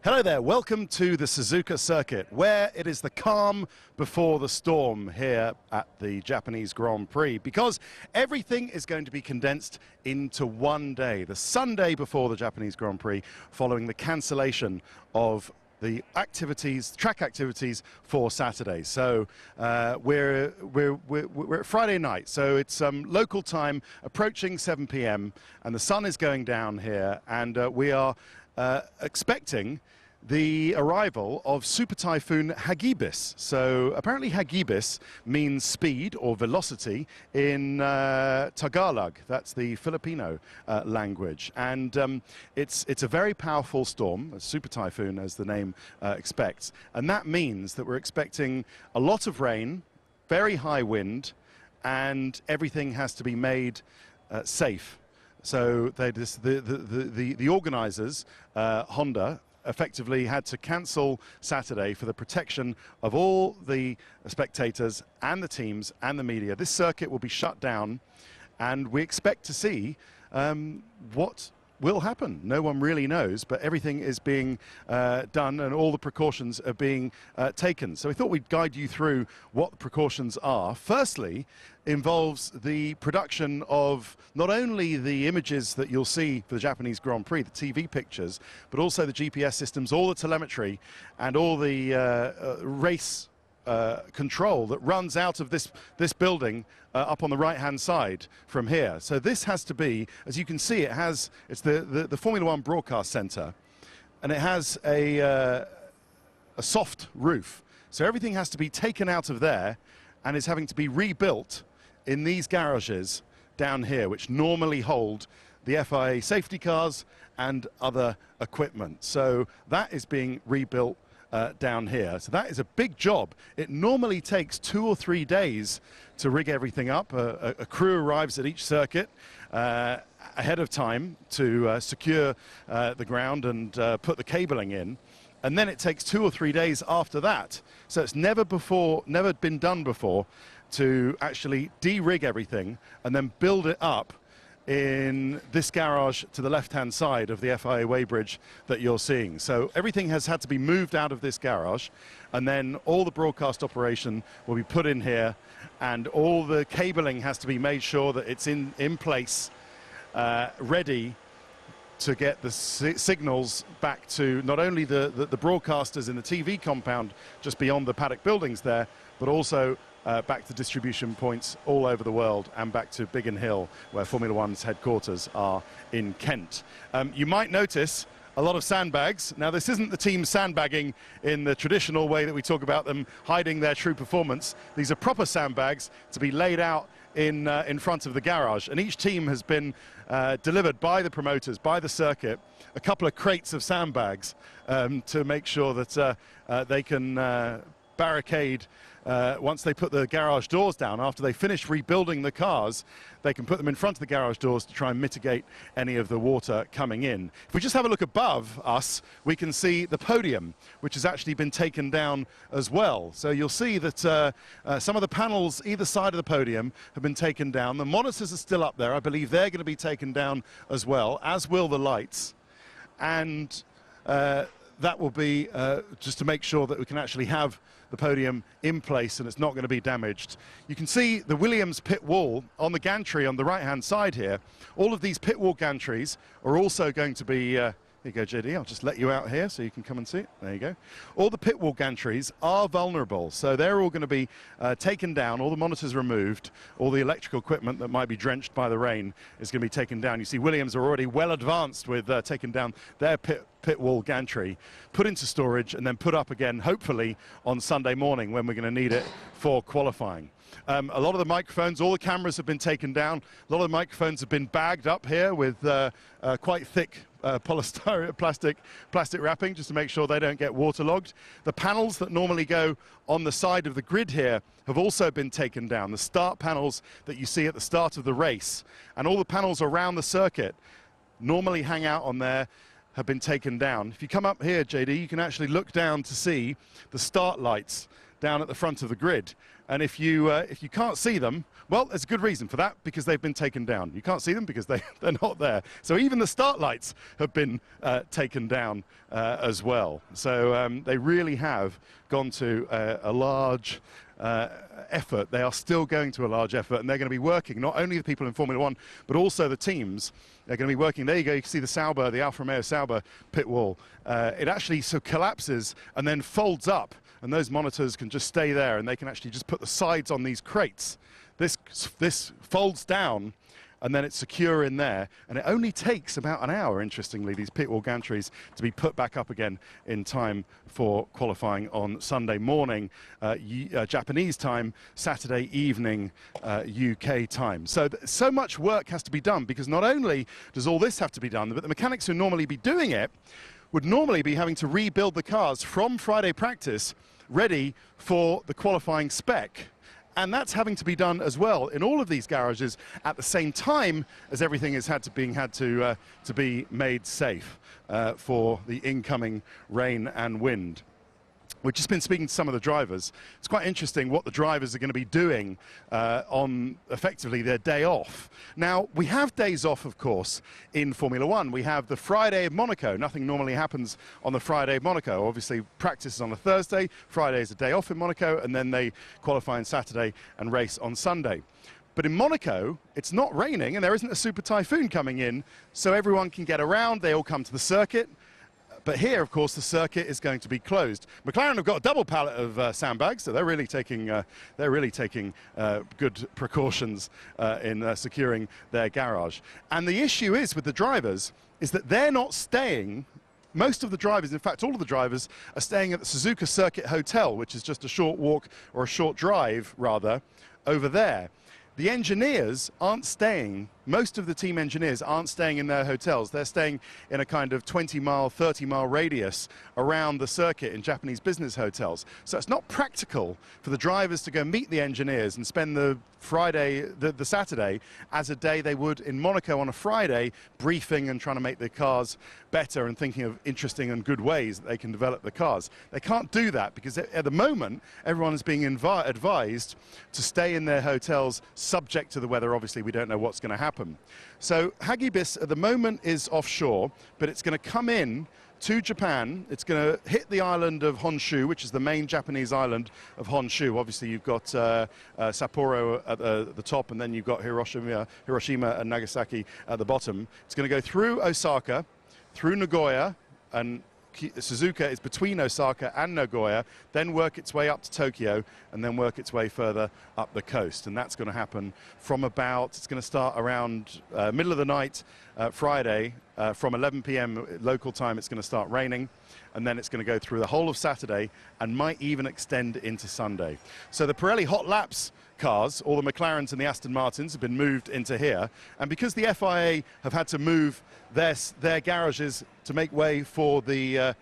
Hello there, welcome to the Suzuka circuit, where it is the calm before the storm here at the Japanese Grand Prix, because everything is going to be condensed into one day, the Sunday before the Japanese Grand Prix, following the cancellation of the activities, track activities for Saturday. So we're at Friday night, so it's local time, approaching 7 p.m. and the sun is going down here, and we are expecting the arrival of Super Typhoon Hagibis. So apparently Hagibis means speed or velocity in Tagalog. That's the Filipino language. And it's a very powerful storm, a super typhoon as the name expects. And that means that we're expecting a lot of rain, very high wind, and everything has to be made safe. So the organizers, Honda, effectively had to cancel Saturday for the protection of all the spectators and the teams and the media. This circuit will be shut down, and we expect to see what will happen. No one really knows, but everything is being done and all the precautions are being taken. So we thought we'd guide you through what the precautions are. Firstly, involves the production of not only the images that you'll see for the Japanese Grand Prix, the TV pictures, but also the GPS systems, all the telemetry and all the race control that runs out of this building up on the right-hand side from here. So this has to be, as you can see, it's the Formula One broadcast center, and it has a soft roof. So everything has to be taken out of there and is having to be rebuilt in these garages down here, which normally hold the FIA safety cars and other equipment. So that is being rebuilt down here. So that is a big job. It normally takes 2 or 3 days to rig everything up. A crew arrives at each circuit ahead of time to secure the ground and put the cabling in. And then it takes 2 or 3 days after that. So it's never been done before to actually de-rig everything and then build it up in this garage to the left-hand side of the FIA weighbridge that you're seeing. So everything has had to be moved out of this garage, and then all the broadcast operation will be put in here, and all the cabling has to be made sure that it's in place, ready to get the signals back to not only the broadcasters in the TV compound just beyond the paddock buildings there, but also back to distribution points all over the world and back to Biggin Hill, where Formula One's headquarters are in Kent. You might notice a lot of sandbags. Now, this isn't the team sandbagging in the traditional way that we talk about them hiding their true performance. These are proper sandbags to be laid out in front of the garage, and each team has been delivered by the promoters, by the circuit, a couple of crates of sandbags to make sure that they can barricade once they put the garage doors down. After they finish rebuilding the cars, they can put them in front of the garage doors to try and mitigate any of the water coming in. If we just have a look above us, we can see the podium, which has actually been taken down as well. So you'll see that some of the panels either side of the podium have been taken down. The monitors are still up there. I believe they're going to be taken down as well, as will the lights. And that will be just to make sure that we can actually have the podium in place and it's not going to be damaged. You can see the Williams pit wall on the gantry on the right-hand side here. All of these pit wall gantries are also going to be here you go, JD, I'll just let you out here so you can come and see it. There you go. All the pit wall gantries are vulnerable, so they're all going to be taken down, all the monitors removed, all the electrical equipment that might be drenched by the rain is going to be taken down. You see Williams are already well advanced with taking down their pit wall gantry, put into storage and then put up again, hopefully on Sunday morning when we're going to need it for qualifying. A lot of the microphones, all the cameras have been taken down. A lot of the microphones have been bagged up here with quite thick plastic wrapping just to make sure they don't get waterlogged. The panels that normally go on the side of the grid here have also been taken down. The start panels that you see at the start of the race and all the panels around the circuit normally hang out on there have been taken down. If you come up here, JD, you can actually look down to see the start lights down at the front of the grid. And if you can't see them, well, there's a good reason for that, because they've been taken down. You can't see them because they're not there. So even the start lights have been taken down as well. So they really have gone to a large effort. They are still going to a large effort, and they're going to be working, not only the people in Formula One, but also the teams. They're going to be working. There you go, you can see the Sauber, the Alfa Romeo Sauber pit wall. It actually so collapses and then folds up, and those monitors can just stay there, and they can actually just put the sides on these crates. This folds down, and then it's secure in there, and it only takes about an hour, interestingly, these pit wall gantries, to be put back up again in time for qualifying on Sunday morning, Japanese time, Saturday evening, UK time. So much work has to be done, because not only does all this have to be done, but the mechanics who normally be doing it would normally be having to rebuild the cars from Friday practice ready for the qualifying spec. And that's having to be done as well in all of these garages at the same time as everything is had to be made safe for the incoming rain and wind. We've just been speaking to some of the drivers. It's quite interesting what the drivers are going to be doing on effectively their day off. Now, we have days off, of course, in Formula One. We have the Friday of Monaco. Nothing normally happens on the Friday of Monaco. Obviously, practice is on a Thursday. Friday is a day off in Monaco, and then they qualify on Saturday and race on Sunday. But in Monaco, it's not raining, and there isn't a super typhoon coming in, so everyone can get around. They all come to the circuit. But here, of course, the circuit is going to be closed. McLaren have got a double pallet of sandbags, so they're really taking good precautions in securing their garage. And the issue is with the drivers is that they're not staying. Most of the drivers, in fact, all of the drivers, are staying at the Suzuka Circuit Hotel, which is just a short walk, or a short drive, rather, over there. The engineers aren't staying, most of the team engineers aren't staying in their hotels. They're staying in a kind of 20-mile, 30-mile radius around the circuit in Japanese business hotels. So it's not practical for the drivers to go meet the engineers and spend the Saturday as a day they would in Monaco on a Friday, briefing and trying to make the cars better and thinking of interesting and good ways that they can develop the cars. They can't do that because at the moment, everyone is being advised to stay in their hotels subject to the weather. Obviously, we don't know what's going to happen. So Hagibis at the moment is offshore, but it's going to come in to Japan. It's going to hit the island of Honshu, which is the main Japanese island of Honshu. Obviously, you've got Sapporo at the top, and then you've got Hiroshima and Nagasaki at the bottom. It's going to go through Osaka, through Nagoya, and Suzuka is between Osaka and Nagoya, then work its way up to Tokyo, and then work its way further up the coast. And that's going to happen from it's going to start around middle of the night, Friday, from 11 p.m. local time. It's going to start raining, and then it's going to go through the whole of Saturday and might even extend into Sunday. So the Pirelli Hot Laps cars, all the McLarens and the Aston Martins, have been moved into here, and because the FIA have had to move their garages to make way for the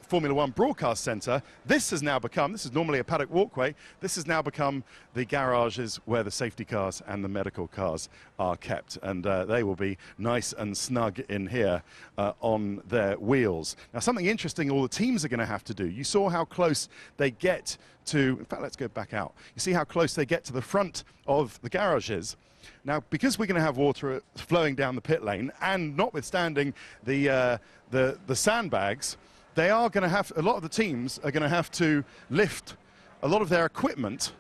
Formula One broadcast centre, this is normally a paddock walkway, this has now become the garages where the safety cars and the medical cars are kept, and they will be nice and snug in here on their wheels. Now, something interesting all the teams are going to have to do, you saw how close they get to, in fact, let's go back out. You see how close they get to the front of the garages. Now, because we're going to have water flowing down the pit lane, and notwithstanding the sandbags, they are going to have, a lot of the teams are going to have to lift a lot of their equipment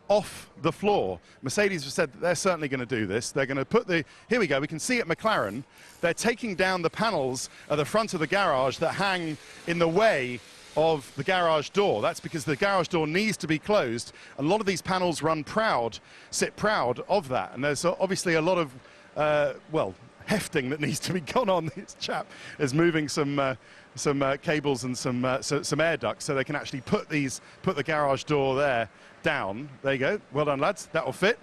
off the floor. Mercedes have said that they're certainly going to do this. They're going to put here we go, we can see at McLaren, they're taking down the panels at the front of the garage that hang in the way of the garage door. That's because the garage door needs to be closed. A lot of these panels sit proud of that. And there's obviously a lot of, hefting that needs to be gone on. This chap is moving some cables and some air ducts so they can actually put the garage door there down. There you go. Well done, lads. That will fit.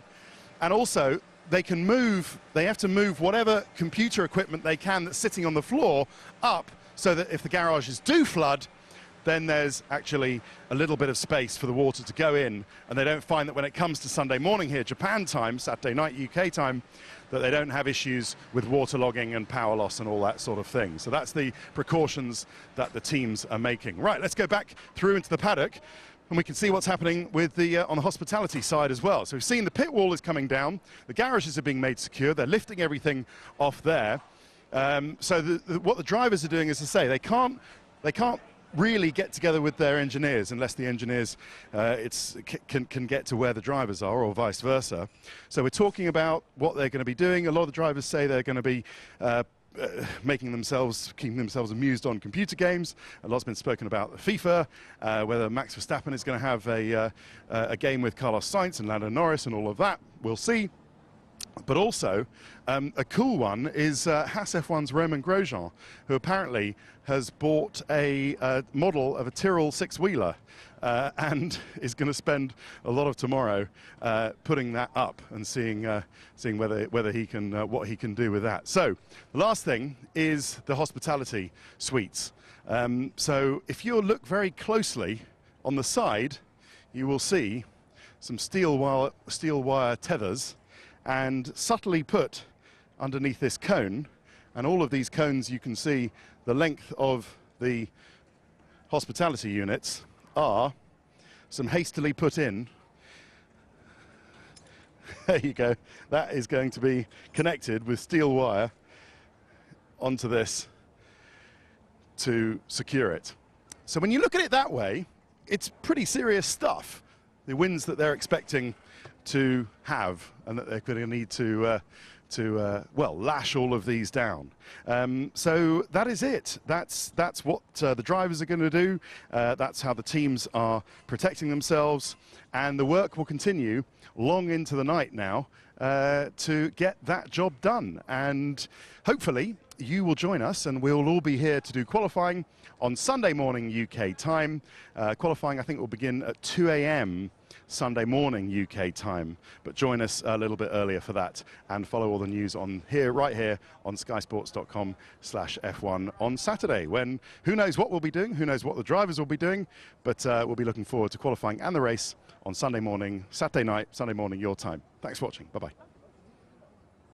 And also, they have to move whatever computer equipment they can that's sitting on the floor up so that if the garages do flood, then there's actually a little bit of space for the water to go in, and they don't find that when it comes to Sunday morning here, Japan time, Saturday night UK time, that they don't have issues with waterlogging and power loss and all that sort of thing. So that's the precautions that the teams are making. Right, let's go back through into the paddock. And we can see what's happening with the on the hospitality side as well. So we've seen the pit wall is coming down, the garages are being made secure, they're lifting everything off there. So what the drivers are doing, as I say, they can't really get together with their engineers unless the engineers can get to where the drivers are, or vice versa. So we're talking about what they're going to be doing. A lot of the drivers say they're going to be keeping themselves amused on computer games. A lot's been spoken about FIFA, whether Max Verstappen is going to have a game with Carlos Sainz and Lando Norris and all of that. We'll see. But also, a cool one is Haas F1's Romain Grosjean, who apparently has bought a model of a Tyrrell six-wheeler and is going to spend a lot of tomorrow putting that up and seeing whether he can what he can do with that. So the last thing is the hospitality suites. So if you look very closely on the side, you will see some steel wire tethers, and subtly put underneath this cone, and all of these cones, you can see the length of the hospitality units are some hastily put in. There you go. That is going to be connected with steel wire onto this to secure it. So when you look at it that way, it's pretty serious stuff. The winds that they're expecting to have, and that they're going to need to well, lash all of these down. So that is it. That's what the drivers are going to do. That's how the teams are protecting themselves, and the work will continue long into the night now to get that job done. And hopefully you will join us, and we'll all be here to do qualifying on Sunday morning UK time. Qualifying, I think, will begin at 2 a.m. Sunday morning UK time, but join us a little bit earlier for that, and follow all the news right here on skysports.com/F1 on Saturday, when who knows what we'll be doing, who knows what the drivers will be doing, but we'll be looking forward to qualifying and the race on Sunday morning, Saturday night, Sunday morning your time. Thanks for watching. Bye-bye.